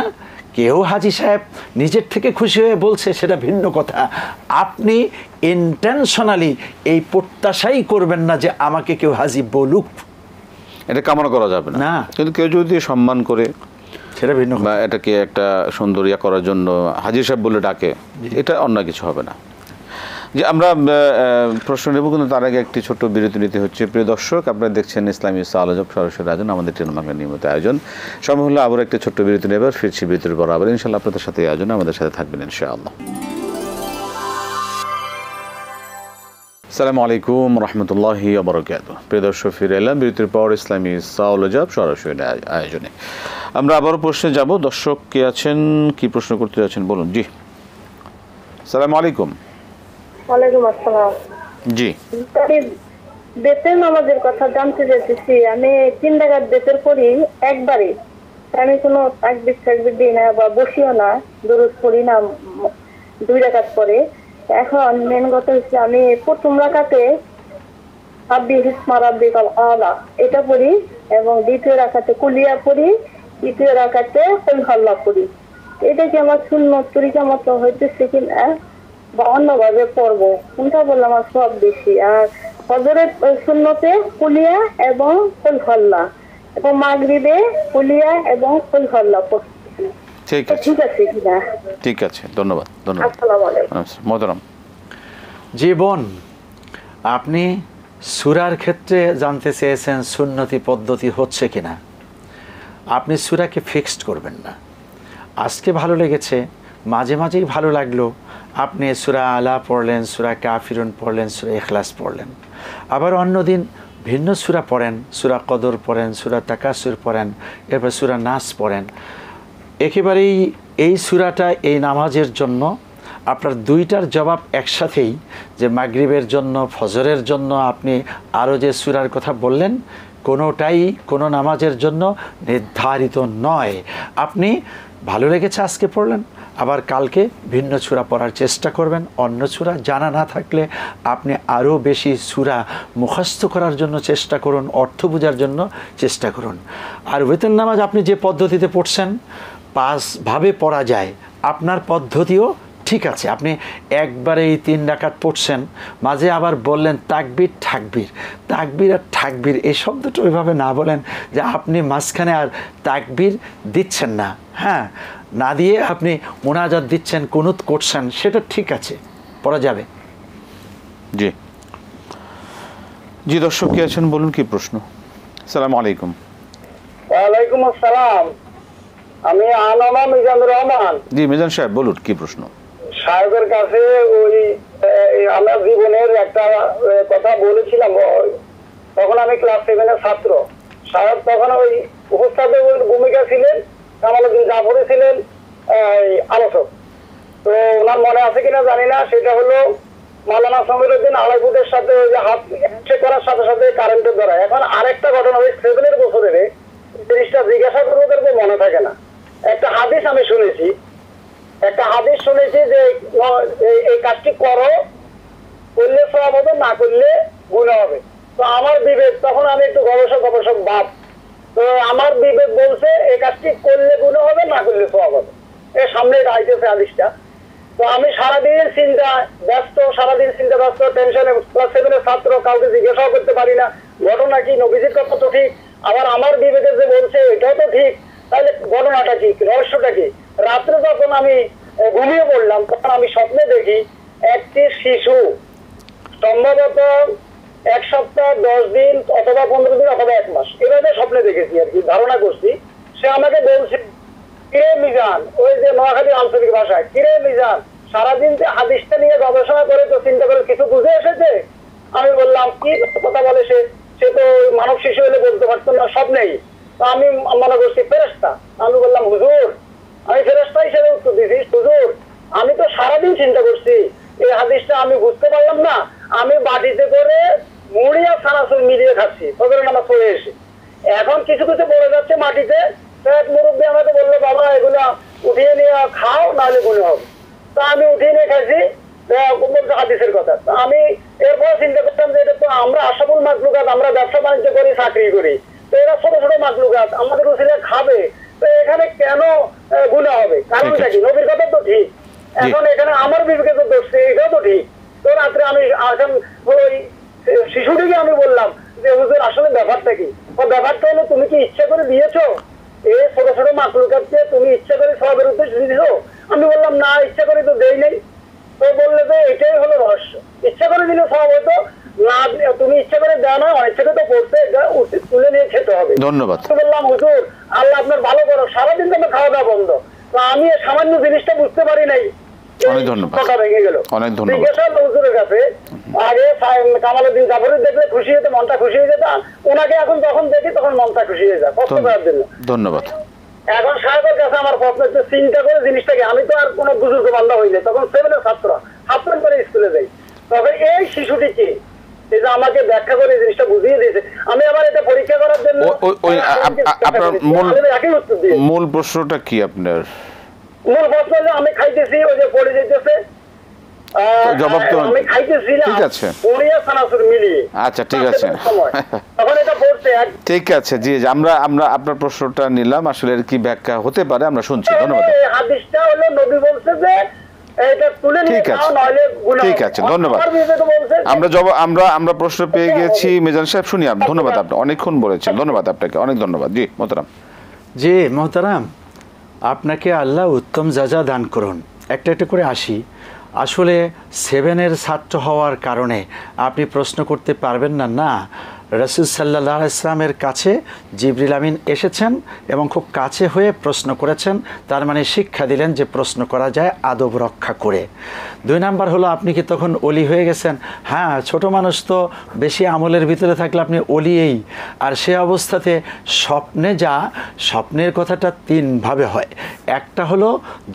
কেউ হাজি সাহেব নিজের থেকে খুশি হয়ে বলছে সেটা ভিন্ন কথা। আপনি ইন্টেনশনালি এই প্রত্যাশাই করবেন না যে আমাকে কেউ হাজি বলুক, এটা কামনা করা যাবে না। কিন্তু কেউ যদি সম্মান করে সেটা ভিন্ন, বা এটাকে একটা সুন্দরিয়া করার জন্য হাজি সাহেব বলে ডাকে, এটা অন্য কিছু হবে না। যে আমরা প্রশ্ন নেব, কিন্তু তার আগে একটি ছোট্ট বিরতি নিতে হচ্ছে। প্রিয় দর্শক, আপনারা দেখছেন ইসলামী আলোচক সরাসরি আয়োজন, আমাদের টেন বাংলা নিয়মিত আয়োজন। সময় হলো আবার একটি ছোট্ট বিরতি নেব, ফিরছি বিরতির পর আবার ইনশাআল্লাহ আপনাদের সাথে আয়োজন, আমাদের সাথে থাকবেন ইনশাআল্লাহ। আসসালামু আলাইকুম রহমতুল্লাহি ওয়া বারাকাতুহু। প্রিয় দর্শক, ফিরে এলাম বিরতির পর ইসলামী আলোচক সরাসরি আয়োজনে। আমরা আবারও প্রশ্নে যাব। দর্শক কে আছেন, কি প্রশ্ন করতে যাচ্ছেন বলুন। জি, আসসালামু আলাইকুম। ওয়ালাইকুম আসসালাম। জি, আমি বেতের নামাজের কথা জানতে চাইতেছি। আমি 3 রাকাত বেতের পড়ি একবারে, আমি কোনো তাকবীর দিই না বা বসিও না, দুরূদ পড়ি না 2 রাকাত পরে। এখন মেন কথা হচ্ছে আমি প্রথম রাকাতে আব্বি হিসমা রাব্বিকাল আলা এটা পড়ি, এবং দ্বিতীয় রাকাতে কুলিয়া পড়ি, তৃতীয় রাকাতে কুল হাল্লা পড়ি। এটা কি আমার সুন্নত তরিকা মতো হইতেছে কিনা বা অন্যভাবে পড়বো, কোনটা বললে আমার সব বেশি? আর ফজরের সুন্নতে কুলিয়া এবং কুল হাল্লা, এবং মাগরিবে কুলিয়া এবং কুল হাল্লা পড়তেছি। ঠিক আছে, ঠিক আছে কিনা? ঠিক আছে, ধন্যবাদ, ধন্যবাদ। আসসালামু আলাইকুম। মোহতারাম। জি বোন, আপনি সূরার ক্ষেত্রে জানতে চেয়েছেন সুন্নতি পদ্ধতি হচ্ছে কিনা। আপনি সূরাকে ফিক্সড করবেন না। আজকে ভালো লেগেছে, মাঝে মাঝেই ভালো লাগলো, আপনি সূরা আলা পড়লেন, সূরা কাফিরুন পড়লেন, সূরা ইখলাস পড়লেন। আবার অন্যদিন ভিন্ন সূরা পড়েন, সূরা কদর পড়েন, সূরা তাকাসুর পড়েন, এরপর সূরা নাস পড়েন। একেবারেই এই সূরাটা এই নামাজের জন্য, আপনার দুইটার জবাব একসাথেই, যে মাগরিবের জন্য, ফজরের জন্য আপনি আরও যে সূরার কথা বললেন, কোনোটাই কোনো নামাজের জন্য নির্ধারিত নয়। আপনি ভালো লেগেছে আজকে পড়লেন, আবার কালকে ভিন্ন সূরা পড়ার চেষ্টা করবেন। অন্য সূরা জানা না থাকলে আপনি আরও বেশি সূরা মুখস্থ করার জন্য চেষ্টা করুন, অর্থ বোঝার জন্য চেষ্টা করুন। আর ওয়েতন নামাজ আপনি যে পদ্ধতিতে পড়ছেন 5 ভাবে পড়া যায়, আপনার পদ্ধতিও ঠিক আছে। আপনি একবারেই 3 রাকাত পড়ছেন, মাঝে আবার বললেন তাকবীর ঠাকবীর, তাকবীর আর ঠাকবীর এই শব্দটা ওইভাবে না বলেন যে আপনি মাঝখানে আর তাকবীর দিচ্ছেন না, হ্যাঁ, না দিয়ে আপনি মুনাজাত দিচ্ছেন, কুনুত করছেন, সেটা ঠিক আছে, পড়া যাবে। জি, জি, দর্শক কে আছেন বলুন, কি প্রশ্ন? আসসালামু আলাইকুম। ওয়ালাইকুম আসসালাম। আমি আনামা মিজানুর রহমান। জি মিজান সাহেব বলুন, কি প্রশ্ন? সাহেবের কাছে ওই আমার জীবনের একটা কথা বলেছিলাম, তখন আমি ক্লাস 7-এর ছাত্র। সাহেব তখন ওই উপস্থাপকের ভূমিকা ছিলেন, কামালউদ্দিন জাফরি ছিলেন আলোচক। তো ওনার মনে আছে কিনা জানি না, সেটা হলো মাওলানা সমীরউদ্দিন আলাইপুরের সাথে হাত হ্যান্ডশেক করার সাথে সাথে কারেন্টের দ্বারা। এখন আরেকটা ঘটনা, ওই 7-এর বছরের জিনিসটা জিজ্ঞাসা করবো, তাদের মনে থাকে না। একটা হাদিস আমি শুনেছি একটা হাদিস শুনেছি যে এই কাজটি করো, করলে সওয়াব হবে, না করলে গুনাহ হবে। তো আমার বিবেক, তখন আমি একটু গবেষক ভাব, তো আমার বিবেক বলছে এই কাজটি করলে গুনাহ হবে, না করলে সওয়াব হবে। এর সামনে আইতেছে হাদিসটা। তো আমি সারাদিন চিন্তা ব্যস্ত, টেনশনে, ক্লাস 7 এর ছাত্র, কাউকে জিজ্ঞাসাও করতে পারি না ঘটনা কি, নবীজির কথা তো ঠিক, আবার আমার বিবেকে যে বলছে এটাও তো ঠিক, তাহলে ঘটনাটা কি, রহস্যটা কি? রাত্রে যখন আমি ঘুমিয়ে পড়লাম, তখন আমি স্বপ্নে দেখি একটি শিশু সম্ভবত 1 সপ্তাহ 10 দিন অথবা 15 দিন অথবা 1 মাস এভাবে স্বপ্নে দেখেছি আর কি, ধারণা করছি। সে আমাকে বলছে, কিরে মিজান, ওই যে নোয়াখালী আঞ্চলিক ভাষায়, কিরে মিজান, সারাদিন যে হাদিসটা নিয়ে গবেষণা করে তো চিন্তা করে কিছু বুঝে এসেছে? আমি বললাম, কি কথা বলে সে? সে তো মানব শিশু হলে বলতে পারতো না, স্বপ্নেই। তো আমি মনে করছি ফেরেশতা। আমি বললাম, হুজুর, আমি ফেরেশতা হিসেবে উত্তর দিয়েছি, হুজুর আমি তো সারাদিন চিন্তা করছি, এই হাদিসটা আমি বুঝতে পারলাম না, আমি বাটিতে করে মুড়ি আর চানাচুর মিলিয়ে খাচ্ছি ফজরের নামাজ পড়ে এসে। এখন কিছু কিছু পড়ে যাচ্ছে মাটিতে, এক মুরব্বী আমাকে বললো, বাবা এগুলা উঠিয়ে নিয়ে খাও, নাহলে গুনাহ হবে। তা আমি উঠিয়ে নিয়ে খাইছি, বলছে হাদিসের কথা। আমি এরপর চিন্তা করতাম যে এটা তো আমরা আশাফুল মাকলুকাত, আমরা ব্যবসা বাণিজ্য করি, চাকরি করি, তো এরা ছোট ছোট মাকলুকাত, আমাদের উচিলে খাবে, তো এখানে কেন গুনাহ হবে? কারণটা কি? নবীর কথা তো ঠিক, এখন এখানে আমার বিবেকে তো দোষ, এটাও তো ঠিক। তো রাত্রে আমি এখন ওই শিশুটিকে আমি বললাম যে হুজুর আসলে ব্যাপারটা কি? ব্যাপারটা হলো, তুমি কি ইচ্ছা করে দিয়েছো এই ছোট ছোট মাকলুকাতকে, তুমি ইচ্ছা করে সওয়াবের উদ্দেশ্যে দিয়েছো? আমি বললাম, না, ইচ্ছা করে তো দেই নাই। তো বললে যে এটাই হলো রহস্য, ইচ্ছা করে দিলে সওয়াব হতো, না তুমি ইচ্ছা করে দেওয়া নয়, অনিচ্ছা করে তো পড়তে, এটা তুলে নিয়ে খেতে হবে। ধন্যবাদ। বললাম, হুজুর আল্লাহ আপনার ভালো করো, সারাদিন তো আমার খাওয়া দাওয়া বন্ধ, তো আমি সামান্য জিনিসটা বুঝতে পারি নাই। অনেক ধন্যবাদ, ভেঙে গেল। অনেক ধন্যবাদ। জিজ্ঞাসা হুজুরের কাছে, আগে কামালউদ্দিন জাফরি দেখলে খুশি হতে, মনটা খুশি হয়ে যেত, ওনাকে এখন যখন দেখি তখন মনটা খুশি হয়ে যায়, কষ্ট করার জন্য। ধন্যবাদ। এখন সাহেবের কাছে আমার প্রশ্ন হচ্ছে, চিন্তা করে জিনিসটাকে, আমি তো আর কোনো বুজুর্গ বান্ধব হই না, তখন 7 এর ছাত্র, হাফ প্যান্ট করে স্কুলে যাই, তখন এই শিশুটিকে এই যে আমাকে ব্যাখ্যা করে জিনিসটা বুঝিয়ে দিয়েছে, আমি আবার এটা পরীক্ষা করার জন্য আপনার মূল প্রশ্নটা কি? আপনার মূল প্রশ্ন হলো, আমি খাইতেছি, ওই যে পড়ে যেতেছে, জবাব তো আমি খাইতেছিলাম, ঠিক আছে, পড়িয়া চানাচুর মিলিয়ে। আচ্ছা, ঠিক আছে, তখন এটা পড়ছে, ঠিক আছে, জি, আমরা আপনার প্রশ্নটা নিলাম, আসলে এর কি ব্যাখ্যা হতে পারে আমরা শুনছি। ধন্যবাদ। হাদিসটা হলো নবী বলছে যে এটা তুলে নিয়ে খাও, নইলে গুনাহ। ঠিক আছে, ধন্যবাদ। আমরা প্রশ্ন পেয়ে গেছি মিজান সাহেব, শুনি আপনি। ধন্যবাদ, আপনি অনেকক্ষণ বলেছেন, ধন্যবাদ আপনাকে, অনেক ধন্যবাদ। জি মোহতারাম। জি মোহতারাম, আপনাকে আল্লাহ উত্তম যাজা দান করুন। একটা করে আসি, আসলে 7 এর ছাত্র হওয়ার কারণে আপনি প্রশ্ন করতে পারবেন না, না, রাসূল সাল্লাল্লাহু আলাইহি ওয়াসাল্লামের কাছে জিবরিল আমিন এসেছেন এবং খুব কাছে হয়ে প্রশ্ন করেছেন, তার মানে শিক্ষা দিলেন যে প্রশ্ন করা যায় আদব রক্ষা করে। 2 নাম্বার হলো, আপনি কি তখন ওলি হয়ে গেছেন? হ্যাঁ, ছোট মানুষ তো বেশি আমলের ভিতরে থাকলে আপনি ওলিই। আর সে অবস্থাতে স্বপ্নে স্বপ্নের কথাটা 3 ভাবে হয়, একটা হলো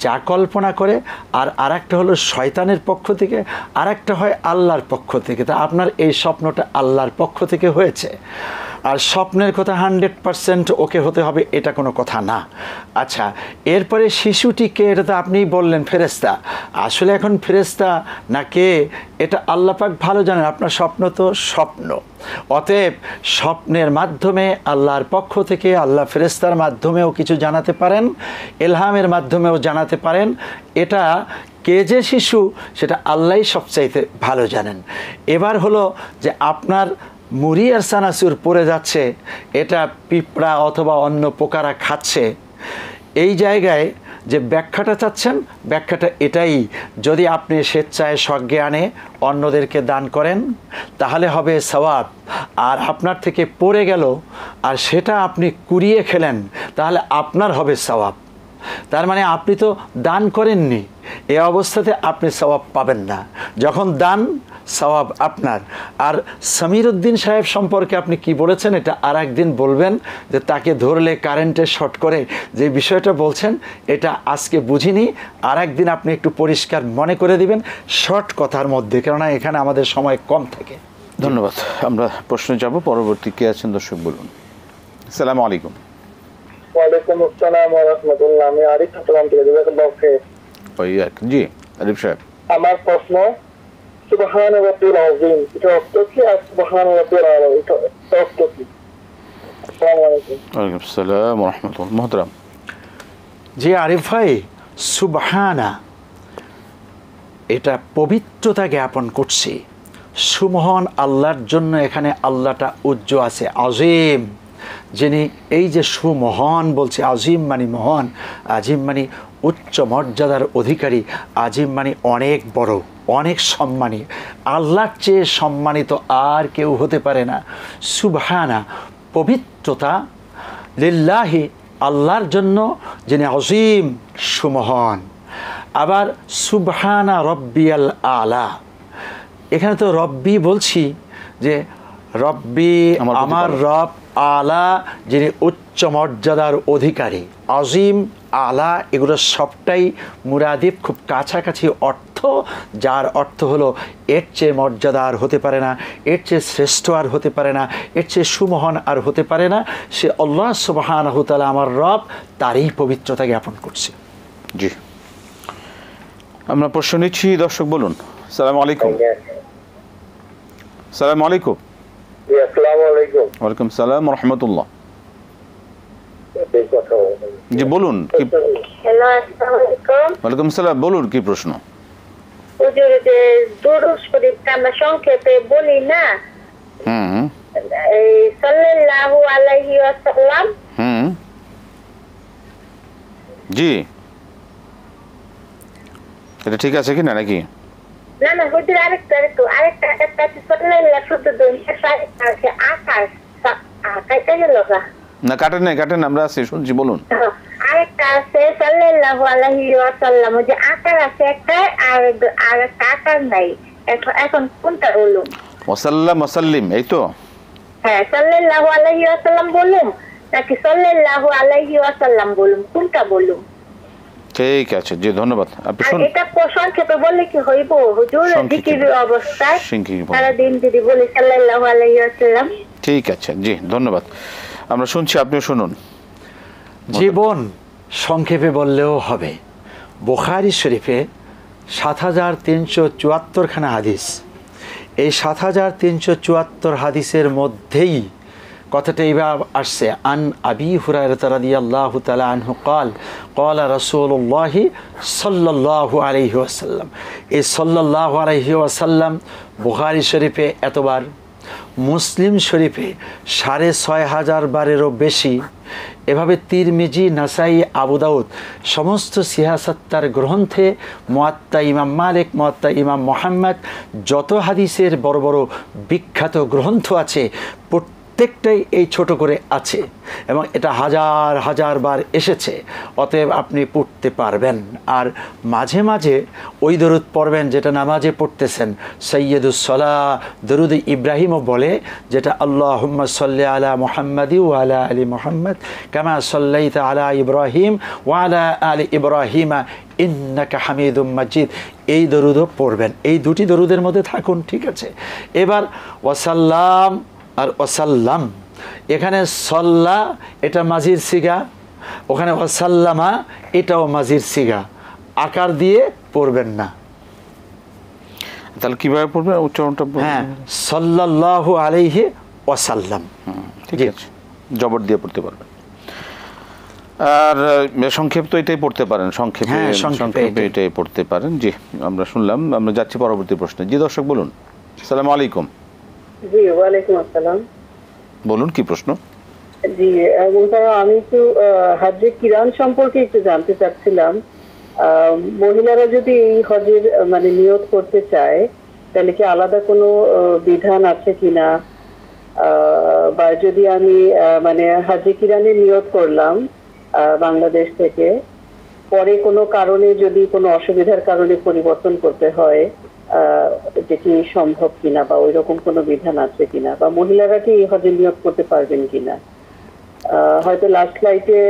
যা কল্পনা করে, আর আরেকটা হলো শয়তানের পক্ষ থেকে, আরেকটা হয় আল্লাহর পক্ষ থেকে। তা আপনার এই স্বপ্নটা আল্লাহর পক্ষ থেকে হয়েছে। আর স্বপ্নের কথা 100% ওকে হতে হবে এটা কোনো কথা না। আচ্ছা, এরপরে শিশুটিকে, এটা তো আপনিই বললেন ফেরেশতা, আসলে এখন ফেরেশতা না কে এটা আল্লাহ পাক ভালো জানেন। আপনার স্বপ্ন তো স্বপ্ন, অতএব স্বপ্নের মাধ্যমে আল্লাহর পক্ষ থেকে, আল্লাহ ফেরেশতার মাধ্যমেও কিছু জানাতে পারেন, ইলহামের মাধ্যমেও জানাতে পারেন। এটা কে যে শিশু সেটা আল্লাহই সবচাইতে ভালো জানেন। এবার হলো যে আপনার মুড়ি আর চানাচুর পড়ে যাচ্ছে, এটা পিঁপড়া অথবা অন্য পোকারা খাচ্ছে, এই জায়গায় যে ব্যাখ্যাটা চাচ্ছেন, ব্যাখ্যাটা এটাই, যদি আপনি স্বেচ্ছায় সজ্ঞানে অন্যদেরকে দান করেন তাহলে হবে সওয়াব, আর আপনার থেকে পড়ে গেল আর সেটা আপনি কুড়িয়ে খেলেন তাহলে আপনার হবে সওয়াব। তার মানে আপনি তো দান করেননি, এই অবস্থাতে আপনি সওয়াব পাবেন না। যখন দান, সওয়াব আপনার। আর সমীর উদ্দিন সাহেব সম্পর্কে আপনি কি বলেছেন এটা আর একদিন বলবেন, যে তাকে ধরলে কারেন্টে শর্ট করে যে বিষয়টা বলছেন এটা আজকে বুঝিনি, আর একদিন আপনি একটু পরিষ্কার মনে করে দিবেন শর্ট কথার মধ্যে, কেননা এখানে আমাদের সময় কম থাকে। ধন্যবাদ। আমরা প্রশ্নে যাব, পরবর্তী কে আছেন দর্শক বলুন। আসসালামু আলাইকুম। ওয়ালাইকুম আসসালাম ওয়া রাহমাতুল্লাহ। আমি আরিফ চট্টগ্রাম থেকে। জি আরিফ সাহেব। আমার প্রশ্ন, সুবহান রাব্বিল আযীম এটা অর্থ কি, আর সুবহান রাব্বিল আলা এটা অর্থ কি? আসসালামু আলাইকুম। ওয়ালাইকুম আসসালাম ওয়া রাহমাতুল্লাহ। মুহতারাম, জি আরিফ ভাই, সুবহানা এটা পবিত্রতা জ্ঞাপন করছে সুমহান আল্লাহর জন্য। এখানে আল্লাহটা উজ্জ্ব আছে, আজিম, যিনি এই যে সুমহান বলছে, আজিম মানে মহান, আজিম মানে উচ্চ মর্যাদার অধিকারী, আজিম মানে অনেক বড়, অনেক সম্মানী, আল্লাহর চেয়ে সম্মানিত আর কেউ হতে পারে না। সুবহানা পবিত্রতা, লিল্লাহি আল্লাহর জন্য যিনি আজিম সুমহান। আবার সুবহানা রব্বিয়াল আলা, এখানে তো রব্বি বলছি যে রব্বি আমার রব, আলা যিনি উচ্চ মর্যাদার অধিকারী, আজিম আলা এগুলো সবটাই মুরাদিফ, খুব কাছাকাছি অর্থ, যার অর্থ হলো এর চেয়ে মর্যাদা আর হতে পারে না, এর চেয়ে শ্রেষ্ঠ আর হতে পারে না, এর চেয়ে সুমহান আর হতে পারে না। সে আল্লাহ সুবহানাহু ওয়া তাআলা আমার রব, তারই পবিত্রতা জ্ঞাপন করছে। জি আমরা প্রশ্ন নিচ্ছি, দর্শক বলুন। আসসালামু আলাইকুম। আসসালামু আলাইকুম। জি আসসালামু আলাইকুম। ওয়ালাইকুম সালাম ওয়া রাহমাতুল্লাহ। জি বলুন কি? হ্যালো, আসসালামু আলাইকুম। ওয়ালাইকুম সালাম, বলুন কি প্রশ্ন? হুজুর, যে দুরূদ শরীফটা আমরা সংক্ষেপে বলি না, এই সাল্লাল্লাহু আলাইহি ওয়াসাল্লাম, জি এটা ঠিক আছে কি না নাকি? না না হুজুর, আরেকটা সাল্লাল্লাহু শুদ্ধ দুই আছে আকাশ কাইটা গেল না, কাটেন আমরা আছি, শুনছি, বলুন। আরেকটা আছে সাল্লাল্লাহু আলাইহি ওয়াসাল্লাম, যে আকার আছে একটা, আর একটা আকার নাই, এখন কোনটা বলুন? ওয়াসাল্লাম ওয়াসাল্লিম, এই তো। হ্যাঁ, সাল্লাল্লাহু আলাইহি ওয়াসাল্লাম বলুন নাকি সাল্লাল্লাহু আলাইহি ওয়াসাল্লাম বলুন, কোনটা বলুন? ঠিক আছে, জি ধন্যবাদ। আপনি শুনুন, এটা সংক্ষেপে বললে কি হইব হুজুর? জিকিরের অবস্থায় সারা দিন যদি বলি সাল্লাল্লাহু আলাইহি ওয়াসাল্লাম। ঠিক আছে, জি ধন্যবাদ। আমরা শুনছি, আপনিও শুনুন। জীবন সংক্ষেপে বললেও হবে। বুখারী শরীফে ৭৩৭৪ খানা হাদিস, এই ৭৩৭৪ হাদিসের মধ্যেই কথাটা এইভাবে আসছে, আন আবি হুরায়রা রাদিয়াল্লাহু তাআলা আনহু قال قال رسول الله সাল্লাল্লাহু আলাইহি ওয়াসাল্লাম। এই সাল্লাল্লাহু আলাইহি ওয়াসাল্লাম বুখারী শরীফে এতবার, মুসলিম শরীফে ৬৫০০ বারেরও বেশি, এভাবে তিরমিজি, নাসাই, আবু দাউদ সমস্ত সিয়াসাত্তার গ্রন্থে, মুয়াত্তা ইমাম মালিক, মুয়াত্তা ইমাম মুহাম্মদ, যত হাদিসের বড় বড় বিখ্যাত গ্রন্থ আছে প্রত্যেকটাই এই ছোট করে আছে, এবং এটা হাজার হাজার বার এসেছে। অতএব আপনি পড়তে পারবেন। আর মাঝে মাঝে ওই দরুদ পড়বেন যেটা নামাজে পড়তেছেন, সৈয়দুস সালাহ দরুদ ইব্রাহিমও বলে, যেটা আল্লাহুম্মা সাল্লি আলা মুহাম্মাদি ওয়া আলা আলি মুহাম্মদ কামা সাল্লাইতা আলা ইব্রাহিম ওয়া আলা আলি ইব্রাহিমা ইন্নাকা হামিদুম মাজিদ। এই দরুদও পড়বেন। এই দুটি দরুদের মধ্যে থাকুন, ঠিক আছে? এবার ওয়াসাল্লাম আর ওয়াসাল্লাম, এখানে সল্লা এটা মাজির সিগা, ওখানে ওয়াসাল্লামা এটাও মাজির সিগা, আকার দিয়ে পড়বেন না। তাহলে কিভাবে পড়বেন উচ্চারণটা? হ্যাঁ, সাল্লাল্লাহু আলাইহি ওয়াসাল্লাম, ঠিক আছে, জবর দিয়ে পড়তে পারবেন। আর সংক্ষেপ তো এটাই পড়তে পারেন, সংক্ষেপে এটাই পড়তে পারেন। জি আমরা শুনলাম, আমরা যাচ্ছি পরবর্তী প্রশ্নে। জি দর্শক বলুন। আসসালামু আলাইকুম। জি ওয়ালাইকুম আসসালাম। বলুন কি প্রশ্ন? জি আমি একটু হজ্জে কিরান সম্পর্কে একটু জানতে চাচ্ছিলাম। মহিলারা যদি এই হজের মানে নিয়ত করতে চায়, তাহলে কি আলাদা কোনো বিধান আছে কিনা? বা যদি আমি মানে হজ্জে কিরানের নিয়ত করলাম বাংলাদেশ থেকে, পরে কোনো কারণে যদি কোনো অসুবিধার কারণে পরিবর্তন করতে হয়, যেটি সম্ভব কিনা, বা ওই রকম কোনো বিধান আছে কিনা, বা মহিলারা কি এই হজে নিয়ত করতে পারবেন কিনা? হয়তো লাস্ট ফ্লাইটে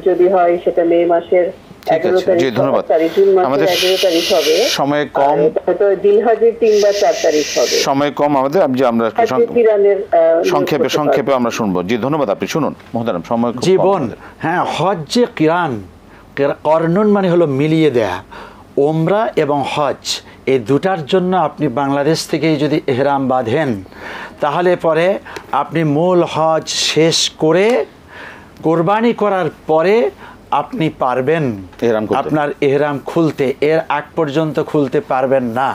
যদি হয় সেটা মে মাসের 11 তারিখ, জুন মাসের 11 তারিখ হবে, সময় কম, হয়তো জিলহজের 3 বা 4 তারিখ হবে, সময় কম আমাদের। আমরা সংক্ষেপে আমরা শুনবো। জি ধন্যবাদ, আপনি শুনুন মোহতারাম। সময় জীবন, হ্যাঁ, হজ্জে কিরান, করনুন মানে হলো মিলিয়ে দেয়া। ওমরা এবং হজ এই দুটার জন্য আপনি বাংলাদেশ থেকেই যদি এহরাম বাঁধেন, তাহলে পরে আপনি মূল হজ শেষ করে কোরবানি করার পরে আপনি পারবেন আপনার এহরাম খুলতে, এর আগ পর্যন্ত খুলতে পারবেন না।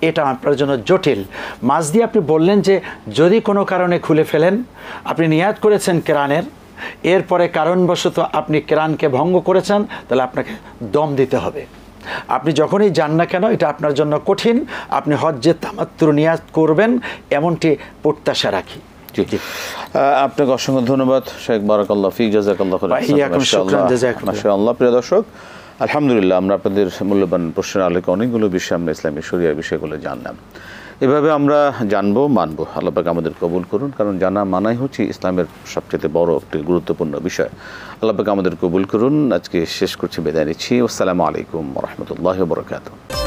এটা আপনার জন্য জটিল। মাঝ দিয়ে আপনি বললেন যে যদি কোনো কারণে খুলে ফেলেন, আপনি নিয়াত করেছেন কেরানের, এরপরে কারণবশত আপনি কেরানকে ভঙ্গ করেছেন, তাহলে আপনাকে দম দিতে হবে। আপনি যখনই যান না কেন, এটা আপনার জন্য কঠিন, আপনি হজ্জে তামাত্তু নিয়াত করবেন এমনটি প্রত্যাশা রাখি। আপনাকে অসংখ্য ধন্যবাদ শেখ, বারাকাল্লাহ ফিক, জাযাকাল্লাহু খাইরান। মাশাআল্লাহ। প্রিয় দর্শক, আলহামদুলিল্লাহ আমরা আপনাদের মূল্যবান প্রশ্নের আলোকে অনেকগুলো বিষয় আমরা ইসলামী শরিয়ার বিষয়গুলো জানলাম। এভাবে আমরা জানবো, মানবো। আল্লাহ পাক আমাদের কবুল করুন, কারণ জানা মানাই হচ্ছে ইসলামের সবচেয়ে বড় একটি গুরুত্বপূর্ণ বিষয়। আল্লাহ পাক আমাদের কবুল করুন। আজকে শেষ করছি, বিদায় নিচ্ছি। আসসালামু আলাইকুম ওয়া রাহমাতুল্লাহি ওয়া বারাকাতুহু।